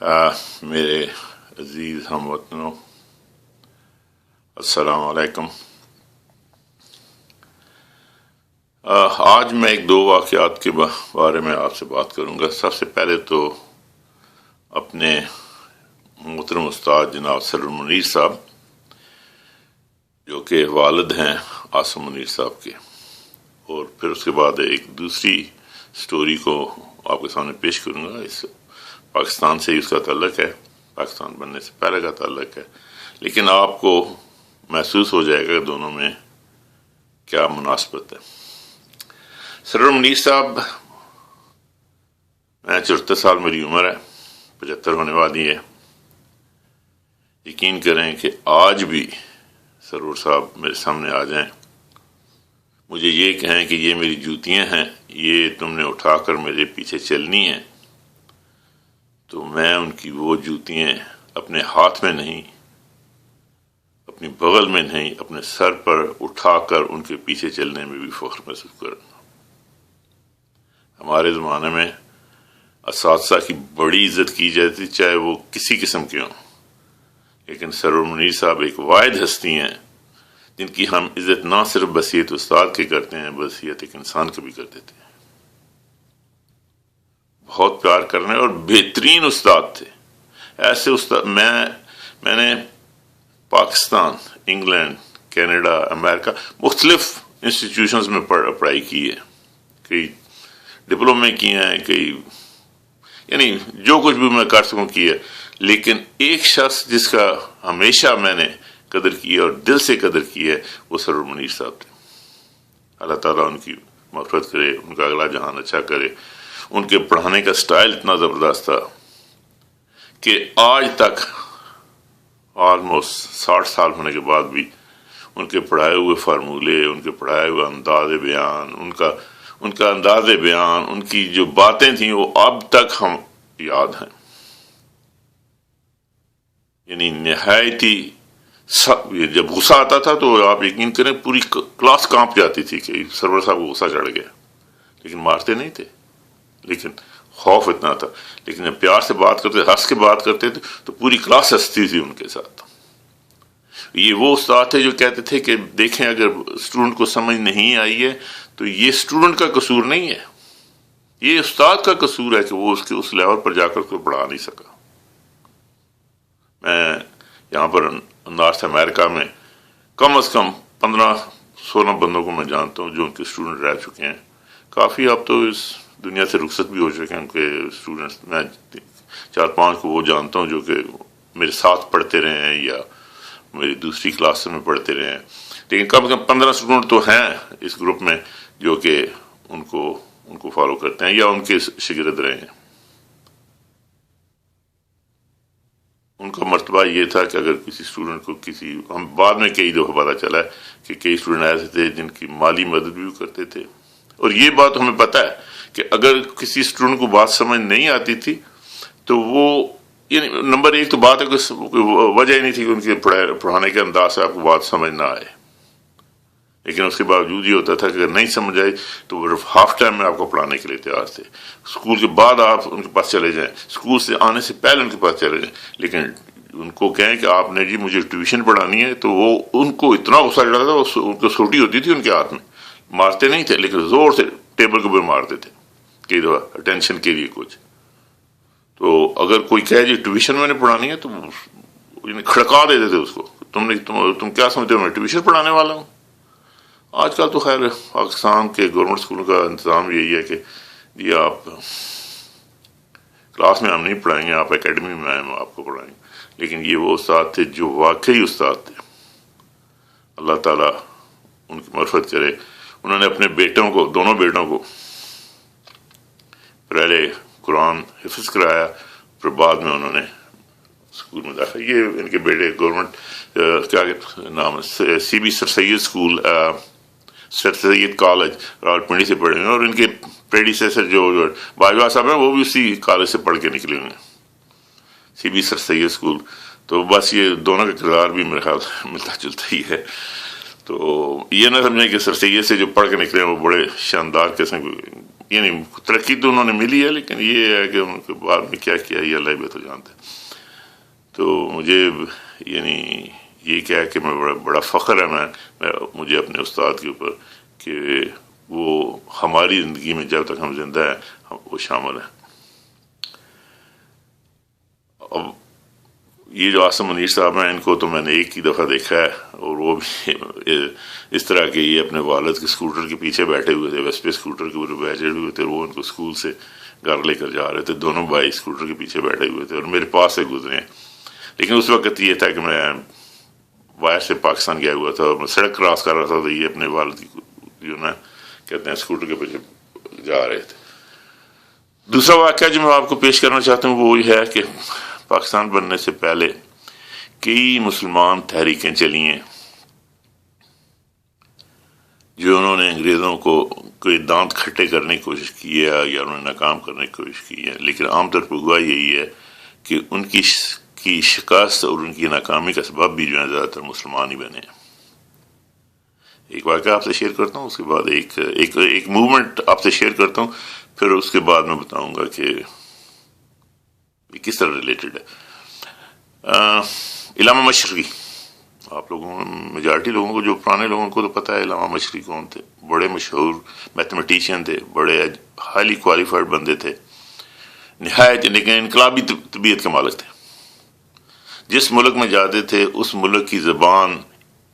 میرے عزیز ہم وطنوں، السلام علیکم۔ آج میں ایک دو واقعات کے بارے میں آپ سے بات کروں گا۔ سب سے پہلے تو اپنے محترم استاد جناب سر منیر صاحب، جو کہ والد ہیں عاصم منیر صاحب کے، اور پھر اس کے بعد ایک دوسری سٹوری کو آپ کے سامنے پیش کروں گا۔ اس پاکستان سے ہی اس کا تعلق ہے، پاکستان بننے سے پہلے کا تعلق ہے، لیکن آپ کو محسوس ہو جائے گا کہ دونوں میں کیا مناسبت ہے۔ سر منیر صاحب، میں 74 سال میری عمر ہے، 75 ہونے والی ہے۔ یقین کریں کہ آج بھی سرور صاحب میرے سامنے آ جائیں، مجھے یہ کہیں کہ یہ میری جوتیاں ہیں، یہ تم نے اٹھا کر میرے پیچھے چلنی ہیں، تو میں ان کی وہ جوتیاں اپنے ہاتھ میں نہیں، اپنی بغل میں نہیں، اپنے سر پر اٹھا کر ان کے پیچھے چلنے میں بھی فخر محسوس کروں۔ ہمارے زمانے میں اساتذہ کی بڑی عزت کی جاتی، چاہے وہ کسی قسم کے ہوں، لیکن سرور منیر صاحب ایک واحد ہستی ہیں جن کی ہم عزت نہ صرف بحیثیت استاد کے کرتے ہیں، بحیثیت ایک انسان کا بھی کر دیتے ہیں۔ بہت پیار کرنے اور بہترین استاد تھے۔ ایسے استاد میں نے پاکستان، انگلینڈ، کینیڈا، امریکہ، مختلف انسٹیٹیوشنز میں پڑھائی کی ہے، کئی ڈپلومے کیے ہیں، کئی یعنی جو کچھ بھی میں کر سکوں کیا، لیکن ایک شخص جس کا ہمیشہ میں نے قدر کی ہے اور دل سے قدر کی ہے، وہ سرور منیر صاحب تھے۔ اللہ تعالیٰ ان کی مغفرت کرے، ان کا اگلا جہان اچھا کرے۔ ان کے پڑھانے کا سٹائل اتنا زبردست تھا کہ آج تک آلموسٹ 60 سال ہونے کے بعد بھی ان کے پڑھائے ہوئے فارمولے، ان کے پڑھائے ہوئے انداز بیان، ان کا انداز بیان، ان کی جو باتیں تھیں، وہ اب تک ہم یاد ہیں۔ یعنی نہایتی جب غصہ آتا تھا تو آپ یقین کریں پوری کلاس کانپ جاتی تھی کہ سرور صاحب کو غصہ چڑھ گیا، لیکن مارتے نہیں تھے، لیکن خوف اتنا تھا۔ لیکن جب پیار سے بات کرتے، ہنس کے بات کرتے تھے، تو پوری کلاس ہنستی تھی ان کے ساتھ۔ یہ وہ استاد تھے جو کہتے تھے کہ دیکھیں، اگر اسٹوڈنٹ کو سمجھ نہیں آئی ہے تو یہ اسٹوڈنٹ کا قصور نہیں ہے، یہ استاد کا قصور ہے کہ وہ اس لیول پر جا کر کوئی پڑھا نہیں سکا۔ میں یہاں پر نارتھ امریکہ میں کم از کم 15-16 بندوں کو میں جانتا ہوں جو ان کے اسٹوڈنٹ رہ چکے ہیں۔ کافی اب تو اس دنیا سے رخصت بھی ہو چکے ہیں ان کے اسٹوڈنٹس۔ میں 4-5 کو وہ جانتا ہوں جو کہ میرے ساتھ پڑھتے رہے ہیں یا میری دوسری کلاس میں پڑھتے رہے ہیں، لیکن کم از کم 15 اسٹوڈنٹ تو ہیں اس گروپ میں جو کہ ان کو فالو کرتے ہیں یا ان کے شاگرد رہے ہیں۔ ان کا مرتبہ یہ تھا کہ اگر کسی اسٹوڈنٹ کو ہم بعد میں کئی دفعہ پتہ چلا ہے کہ کئی اسٹوڈنٹ ایسے تھے جن کی مالی مدد بھی کرتے تھے، اور یہ بات ہمیں پتہ ہے کہ اگر کسی اسٹوڈنٹ کو بات سمجھ نہیں آتی تھی تو وہ یعنی نمبر ایک تو بات ہے کہ وجہ ہی نہیں تھی کہ ان کے پڑھانے کے انداز سے آپ کو بات سمجھ نہ آئے، لیکن اس کے باوجود یہ ہوتا تھا کہ اگر نہیں سمجھ آئی تو وہ ہاف ٹائم میں آپ کو پڑھانے کے لیے تیار تھے۔ اسکول کے بعد آپ ان کے پاس چلے جائیں، اسکول سے آنے سے پہلے ان کے پاس چلے جائیں، لیکن ان کو کہیں کہ آپ نے جی مجھے ٹیوشن پڑھانی ہے، تو وہ ان کو اتنا غصہ چڑھتا تھا، ان کو سوٹی ہوتی تھی ان کے ہاتھ میں، مارتے نہیں تھے لیکن زور سے ٹیبل کے اوپر مارتے تھے کئی دفعہ اٹینشن کے لیے کچھ۔ تو اگر کوئی کہے جی ٹیوشن میں نے پڑھانی ہے تو کھڑکا دیتے تھے اس کو، تم کیا سمجھتے ہو میں ٹیوشن پڑھانے والا ہوں۔ آج کل تو خیر پاکستان کے گورنمنٹ اسکولوں کا انتظام یہی ہے کہ جی آپ کلاس میں ہم نہیں پڑھائیں گے، آپ اکیڈمی میں آئیں ہم آپ کو پڑھائیں گے۔ لیکن یہ وہ استاد تھے جو واقعی استاد تھے، اللہ تعالیٰ ان کی مغفرت کرے۔ انہوں نے اپنے دونوں بیٹوں کو پہلے قرآن حفظ کرایا، پھر بعد میں انہوں نے اسکول میں داخل۔ یہ ان کے بیٹے گورنمنٹ کیا نام ہے، سی بی سر سید اسکول، سر سید کالج راولپنڈی سے پڑھے ہیں، اور ان کے پریڈیسیسر جو باجوہ صاحب ہیں وہ بھی اسی کالج سے پڑھ کے نکلے ہوئے ہیں، سی بی سر سید اسکول۔ تو بس یہ دونوں کا کردار بھی میرے خیال ملتا جلتا ہی ہے۔ تو یہ نہ سمجھیں کہ سر سید سے جو پڑھ کے نکلے ہیں وہ بڑے شاندار قسم کے یعنی ترقی تو انہوں نے ملی ہے، لیکن یہ ہے کہ ان کے بعد میں کیا کیا یہ اللہ ہی بہتر جانتا ہے. تو مجھے یعنی یہ کیا ہے کہ میں بڑا فخر ہے مجھے اپنے استاد کے اوپر کہ وہ ہماری زندگی میں جب تک ہم زندہ ہیں وہ شامل ہیں. اب یہ جو عاصم منیر صاحب ہیں، ان کو تو میں نے ایک ہی دفعہ دیکھا ہے، اور وہ بھی اس طرح کہ یہ اپنے والد کے اسکوٹر کے پیچھے بیٹھے ہوئے تھے، ویسپے اسکوٹر کے اوپر بیٹھے ہوئے تھے، وہ ان کو اسکول سے گھر لے کر جا رہے تھے، دونوں بھائی اسکوٹر کے پیچھے بیٹھے ہوئے تھے اور میرے پاس سے گزرے ہیں. لیکن اس وقت یہ تھا کہ میں باہر سے پاکستان گیا ہوا تھا اور میں سڑک کراس کر رہا تھا، تو یہ اپنے والد کی جو نا کہتے ہیں اسکوٹر کے پیچھے جا رہے تھے. دوسرا واقعہ جو میں آپ کو پیش کرنا چاہتا ہوں وہ یہ ہے کہ پاکستان بننے سے پہلے کئی مسلمان تحریکیں چلی ہیں جو انہوں نے انگریزوں کو کوئی دانت کھٹے کرنے کی کوشش کی ہے یا انہوں نے ناکام کرنے کی کوشش کی ہے، لیکن عام طور پر ہوا یہی ہے کہ ان کی شکست اور ان کی ناکامی کا سبب بھی جو ہے زیادہ تر مسلمان ہی بنے ہیں. ایک واقعہ آپ سے شیئر کرتا ہوں، اس کے بعد ایک موومنٹ آپ سے شیئر کرتا ہوں، پھر اس کے بعد میں بتاؤں گا کہ یہ کس طرح ریلیٹڈ ہے. علامہ مشرقی، آپ لوگوں میجارٹی لوگوں کو، جو پرانے لوگوں کو تو پتہ ہے علامہ مشرقی کون تھے. بڑے مشہور میتھمیٹیشین تھے، بڑے ہائیلی کوالیفائڈ بندے تھے، نہایت لیکن انقلابی طبیعت کے مالک تھے. جس ملک میں جاتے تھے اس ملک کی زبان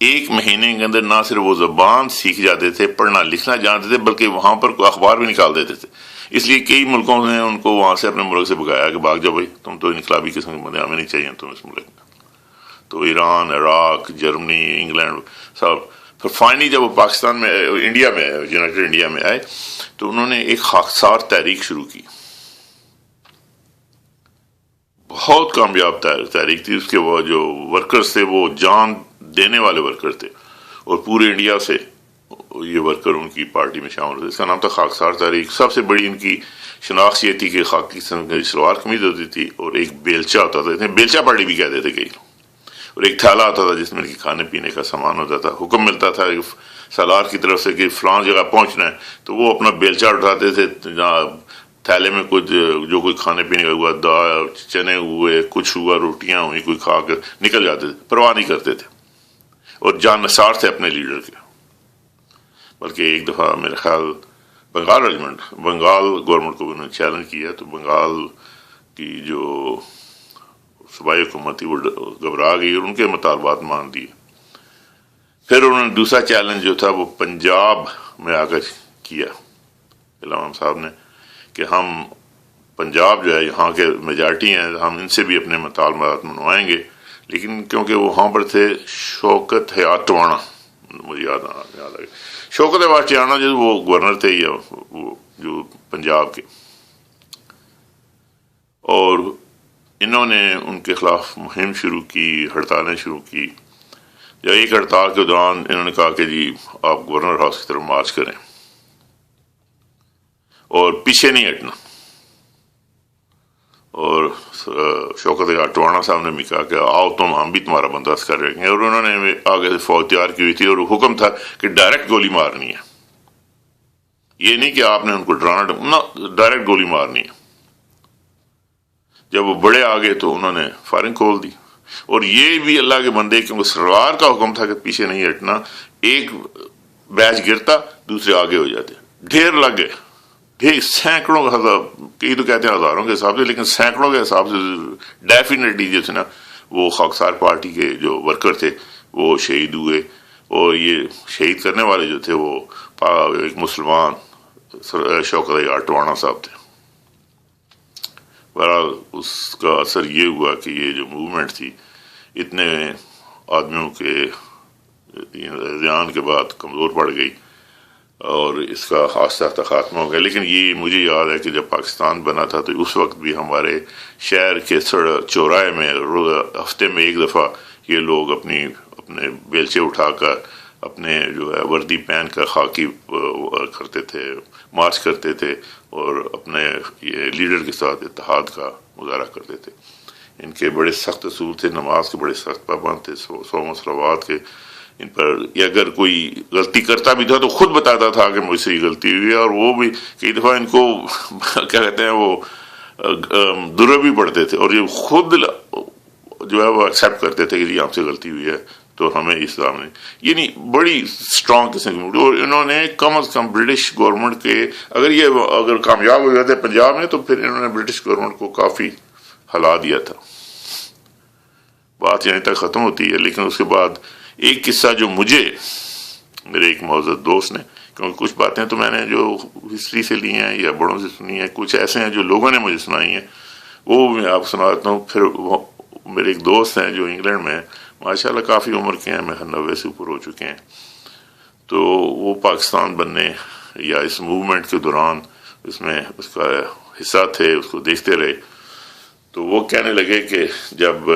ایک مہینے کے اندر نہ صرف وہ زبان سیکھ جاتے تھے، پڑھنا لکھنا جانتے تھے، بلکہ وہاں پر کوئی اخبار بھی نکال دیتے تھے. اس لیے کئی ملکوں نے ان کو وہاں سے اپنے ملک سے بھگایا کہ بھاگ جاؤ بھائی، تم تو انقلابی قسم کے بندے، ہمیں نہیں چاہیے تم اس ملک میں. تو ایران، عراق، جرمنی، انگلینڈ سب. پھر فائنلی جب وہ پاکستان میں انڈیا میں یونائٹڈ انڈیا میں آئے تو انہوں نے ایک خاکسار تحریک شروع کی. بہت کامیاب تحریک تھی. اس کے وہ جو ورکرز تھے وہ جان دینے والے ورکر تھے، اور پورے انڈیا سے یہ ورکر ان کی پارٹی میں شامل ہوتے. اس کا نام تھا خاکسار تحریک. سب سے بڑی ان کی شناخت یہ تھی کہ خاکی شلوار قمیض ہوتی تھی اور ایک بیلچا ہوتا تھا، بیلچا پارٹی بھی کہتے تھے کئی لوگ، اور ایک تھیلا ہوتا تھا جس میں کہ کھانے پینے کا سامان ہوتا تھا. حکم ملتا تھا سالار کی طرف سے کہ فلاں جگہ پہنچنا ہے، تو وہ اپنا بیلچا اٹھاتے تھے، جہاں تھیلے میں کچھ جو کوئی کھانے پینے کا ہوا، دال، چنے ہوئے، کچھ ہوا، روٹیاں ہوئی، کوئی کھا کر نکل جاتے تھے، پرواہ نہیں کرتے تھے، اور جان نثار تھے اپنے لیڈر کے. بلکہ ایک دفعہ میرے خیال بنگال گورنمنٹ کو انہوں نے چیلنج کیا، تو بنگال کی جو صوبائی حکومت تھی وہ گھبرا گئی اور ان کے مطالبات مان دیے. پھر انہوں نے دوسرا چیلنج جو تھا وہ پنجاب میں آ کر کیا علامہ صاحب نے کہ ہم پنجاب جو ہے یہاں کے میجارٹی ہیں، ہم ان سے بھی اپنے مطالبات منوائیں گے. لیکن کیونکہ وہاں پر تھے شوکت حیات ٹوانا، مجھے یاد آ گیا، شوکت حیات ٹوانا جو وہ گورنر تھے یا وہ جو پنجاب کے، اور انہوں نے ان کے خلاف مہم شروع کی، ہڑتالیں شروع کی. یا ایک ہڑتال کے دوران انہوں نے کہا کہ جی آپ گورنر ہاؤس کی طرف مارچ کریں اور پیچھے نہیں ہٹنا. اور شوکت ٹوانا صاحب نے بھی کہا کہ آؤ تم، ہم بھی تمہارا بندوبست کر رہے ہیں. اور انہوں نے آگے سے فوج تیار کی ہوئی تھی اور حکم تھا کہ ڈائریکٹ گولی مارنی ہے، یہ نہیں کہ آپ نے ان کو ڈرانا، ڈائریکٹ گولی مارنی ہے. جب وہ بڑے آگے تو انہوں نے فائرنگ کھول دی. اور یہ بھی اللہ کے بندے، کیونکہ سرکار کا حکم تھا کہ پیچھے نہیں ہٹنا، ایک بیچ گرتا دوسرے آگے ہو جاتے، ڈھیر لگ گئے، سینکڑوں کئی تو کہتے ہیں ہزاروں کے حساب سے، لیکن سینکڑوں کے حساب سے ڈیفینیٹلی جو تھے نا وہ خاکسار پارٹی کے جو ورکر تھے وہ شہید ہوئے. اور یہ شہید کرنے والے جو تھے وہ ایک مسلمان شوکت ٹوانا صاحب تھے. بہرحال اس کا اثر یہ ہوا کہ یہ جو موومنٹ تھی اتنے آدمیوں کے ذہان کے بعد کمزور پڑ گئی اور اس کا آہستہ آہستہ خاتمہ ہو گیا. لیکن یہ مجھے یاد ہے کہ جب پاکستان بنا تھا تو اس وقت بھی ہمارے شہر کے چوراہے میں ہفتے میں ایک دفعہ یہ لوگ اپنے بیلچے اٹھا کر، اپنے جو ہے وردی پہن کر خاکی کرتے تھے، مارچ کرتے تھے اور اپنے یہ لیڈر کے ساتھ اتحاد کا مظاہرہ کرتے تھے. ان کے بڑے سخت اصول تھے، نماز کے بڑے سخت پابند تھے، 100 صلوات کے. ان پر، یا اگر کوئی غلطی کرتا بھی تھا تو خود بتاتا تھا کہ مجھ سے یہ غلطی ہوئی ہے، اور وہ بھی کئی دفعہ ان کو کیا کہتے ہیں وہ درے بھی پڑتے تھے، اور یہ خود جو ہے وہ ایکسیپٹ کرتے تھے کہ یہ ہم سے غلطی ہوئی ہے تو ہمیں اسلام نے، یعنی بڑی اسٹرانگ قسم کی، اور انہوں نے کم از کم برٹش گورنمنٹ کے، اگر کامیاب ہو جاتے پنجاب میں تو پھر انہوں نے برٹش گورنمنٹ کو کافی ہلا دیا تھا. بات یہیں تک ختم ہوتی ہے. لیکن اس کے بعد ایک قصہ جو مجھے میرے ایک معزز دوست نے، کیونکہ کچھ باتیں تو میں نے جو ہسٹری سے لی ہیں یا بڑوں سے سنی ہیں، کچھ ایسے ہیں جو لوگوں نے مجھے سنائی ہیں، وہ میں آپ سناتا ہوں. پھر میرے ایک دوست ہیں جو انگلینڈ میں، ماشاءاللہ کافی عمر کے ہیں، 90 سے اوپر ہو چکے ہیں، تو وہ پاکستان بننے یا اس موومنٹ کے دوران اس میں اس کا حصہ تھے، اس کو دیکھتے رہے. تو وہ کہنے لگے کہ جب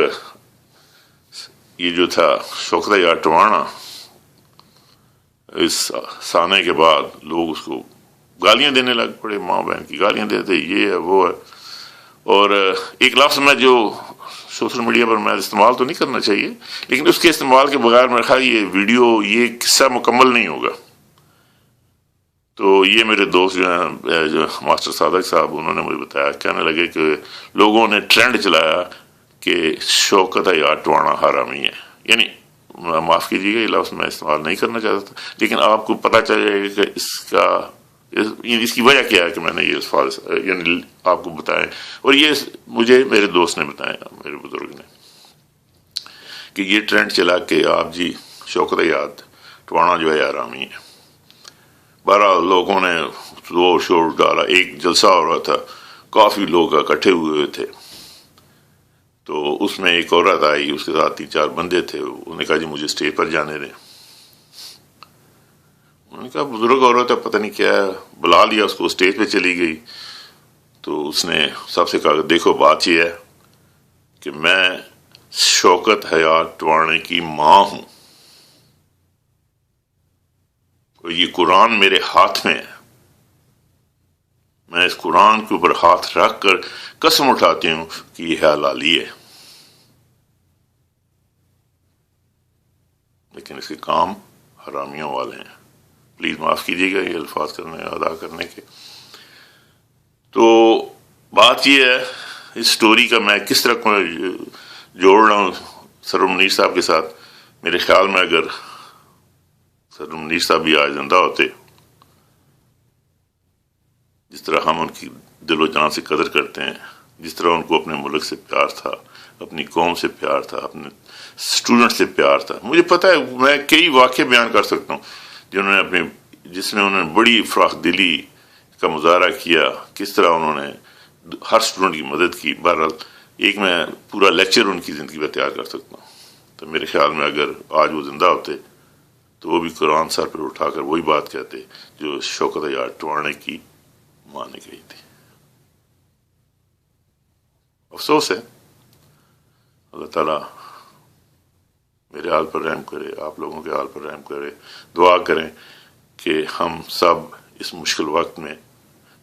یہ جو تھا شوکت یا ٹوانا، اس سانے کے بعد لوگ اس کو گالیاں دینے لگ پڑے، ماں بہن کی گالیاں دیتے، یہ ہے وہ ہے. اور ایک لفظ میں جو سوشل میڈیا پر میں استعمال تو نہیں کرنا چاہیے، لیکن اس کے استعمال کے بغیر میرے خیال یہ ویڈیو، یہ قصہ مکمل نہیں ہوگا. تو یہ میرے دوست جو ہیں، جو ماسٹر صادق صاحب، انہوں نے مجھے بتایا، کہنے لگے کہ لوگوں نے ٹرینڈ چلایا کہ شوکت یا ٹوانا حرامی ہے. یعنی معاف کیجیے گا یہ لفظ میں استعمال نہیں کرنا چاہتا تھا، لیکن آپ کو پتہ چل جائے گا کہ اس کی وجہ کیا ہے کہ میں نے یہ الفاظ یعنی آپ کو بتائیں. اور یہ مجھے میرے دوست نے بتایا، میرے بزرگ نے، کہ یہ ٹرینڈ چلا کہ آپ جی شوکت یا ٹوانا جو ہے حرامی ہے. بہرحال لوگوں نے زور شور ڈالا، ایک جلسہ ہو رہا تھا، کافی لوگ اکٹھے ہوئے تھے. تو اس میں ایک عورت آئی، اس کے ساتھ 3-4 بندے تھے. انہوں نے کہا جی مجھے اسٹیج پر جانے دیں. انہوں نے کہا بزرگ عورت ہے، پتہ نہیں کیا ہے، بلا لیا اس کو، اسٹیج پہ چلی گئی. تو اس نے سب سے کہا کہ دیکھو بات یہ ہے کہ میں شوکت حیات ٹوانے کی ماں ہوں، اور یہ قرآن میرے ہاتھ میں ہے. میں اس قرآن کے اوپر ہاتھ رکھ کر قسم اٹھاتی ہوں کہ یہ حلالی ہے، لیکن اس کے کام حرامیوں والے ہیں. پلیز معاف کیجیے گا یہ الفاظ ادا کرنے کے. تو بات یہ ہے، اس سٹوری کا میں کس طرح جوڑ رہا ہوں سر منیر صاحب کے ساتھ. میرے خیال میں اگر سر منیر صاحب بھی آج زندہ ہوتے، جس طرح ہم ان کی دل و جان سے قدر کرتے ہیں، جس طرح ان کو اپنے ملک سے پیار تھا، اپنی قوم سے پیار تھا، اپنے اسٹوڈنٹ سے پیار تھا. مجھے پتہ ہے میں کئی واقعے بیان کر سکتا ہوں جس میں انہوں نے بڑی فراخ دلی کا مظاہرہ کیا، کس طرح انہوں نے ہر اسٹوڈنٹ کی مدد کی. بہرحال ایک میں پورا لیکچر ان کی زندگی پر تیار کر سکتا ہوں. تو میرے خیال میں اگر آج وہ زندہ ہوتے تو وہ بھی قرآن سر پر اٹھا کر وہی بات کہتے جو شوکت یا ٹوانے کی ماں نے کہی تھی. افسوس ہے. اللہ تعالیٰ میرے حال پر رحم کرے، آپ لوگوں کے حال پر رحم کرے. دعا کریں کہ ہم سب اس مشکل وقت میں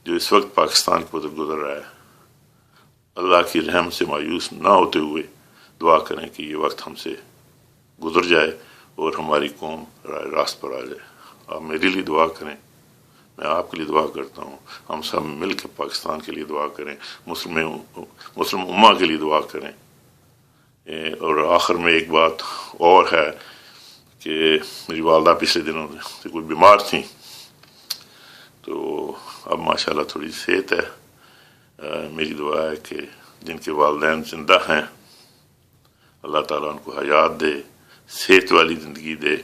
جو اس وقت پاکستان کے بدر گزر رہا ہے، اللہ کی رحم سے مایوس نہ ہوتے ہوئے دعا کریں کہ یہ وقت ہم سے گزر جائے اور ہماری قوم راہ راست پر آ جائے. آپ میرے لیے دعا کریں، میں آپ کے لیے دعا کرتا ہوں. ہم سب مل کے پاکستان کے لیے دعا کریں، مسلم امہ کے لیے دعا کریں. اور آخر میں ایک بات اور ہے کہ میری والدہ پچھلے دنوں سے کچھ بیمار تھیں، تو اب ماشاءاللہ تھوڑی صحت ہے. میری دعا ہے کہ جن کے والدین زندہ ہیں اللہ تعالیٰ ان کو حیات دے، صحت والی زندگی دے،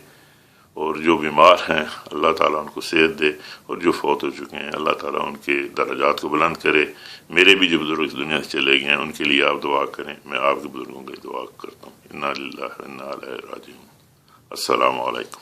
اور جو بیمار ہیں اللہ تعالیٰ ان کو صحت دے، اور جو فوت ہو چکے ہیں اللہ تعالیٰ ان کے درجات کو بلند کرے. میرے بھی جو بزرگ اس دنیا سے چلے گئے ہیں ان کے لیے آپ دعا کریں. میں آپ کے بزرگوں کے لیے دعا کرتا ہوں. انا للہ و انا الیہ راجعون. السلام علیکم.